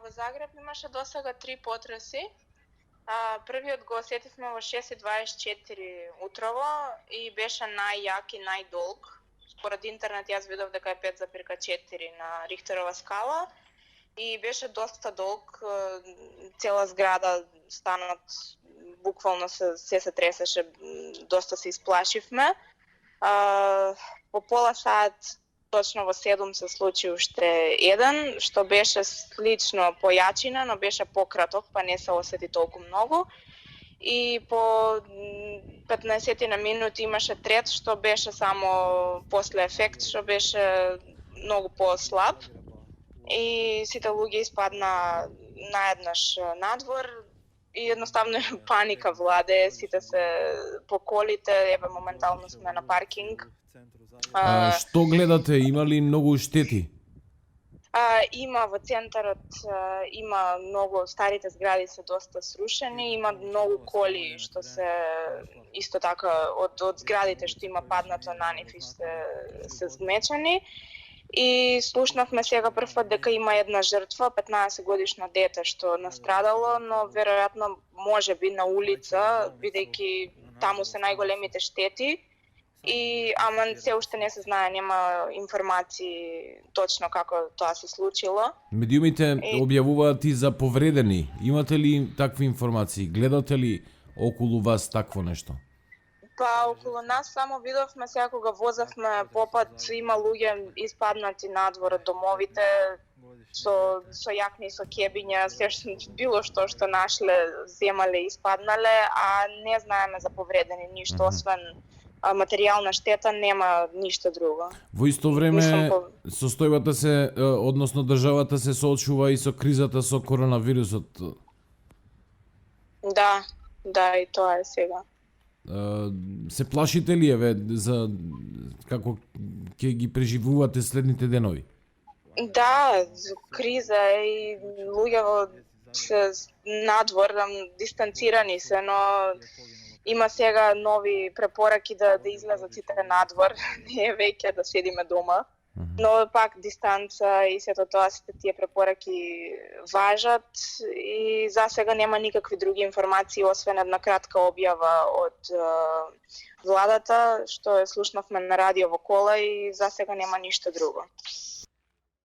Во Загреб имаше досега 3 потреси. Првиот го осетивме во 6:24 утрово и беше најјак и најдолг. Според интернет јас видов дека е 5,4 на Рихтерова скала и беше доста долг. Цела зграда, станот буквално се тресеше, доста се исплашивме. По пола саат точно во 7 се случи уште еден, што беше слично по јачина, но беше пократок, па не се осети толку многу. И по 15 на минути имаше трет, што беше само после ефект, што беше многу послаб. И сите луѓе испадна наеднаш надвор и едноставно паника владе, сите се по колите, еве моментално сме на паркинг. Што гледате, има ли многу штети? Има во центарот, има многу, старите згради се доста срушени, има многу коли што се исто така од зградите што има паднато на нив и се змечени. И слушнавме сега прв пат дека има една жртва, 15 годишно дете што настрадало, но веројатно можеби на улица, бидејќи таму се најголемите штети. Ама се уште не се знае, нема информации точно како тоа се случило. Медиумите објавуваат и за повредени. Имате ли такви информации? Гледате ли околу вас такво нешто? Па околу нас само видовме сега кога возевме попат, има луѓе испаднати надвор од домовите со јакни, со кебиња, се било што нашле, земале, испаднале, а не знаеме за повредени ништо, освен материјална штета, нема ништо друго. Во исто време состојбата се, односно државата се соочува и со кризата со коронавирусот. Да, и тоа е сега. Се плашите ли за како ќе ги преживувате следните денови? Да, криза и луѓе се надвор, дистанцирани се, но има сега нови препораки да излезат сите надвор, не е веќе да седиме дома. Но пак дистанца и сето тоа, сите тие препораки важат и за сега нема никакви други информации, освен една кратка објава од владата, што ја слушнавме на радио во кола и за сега нема ништо друго.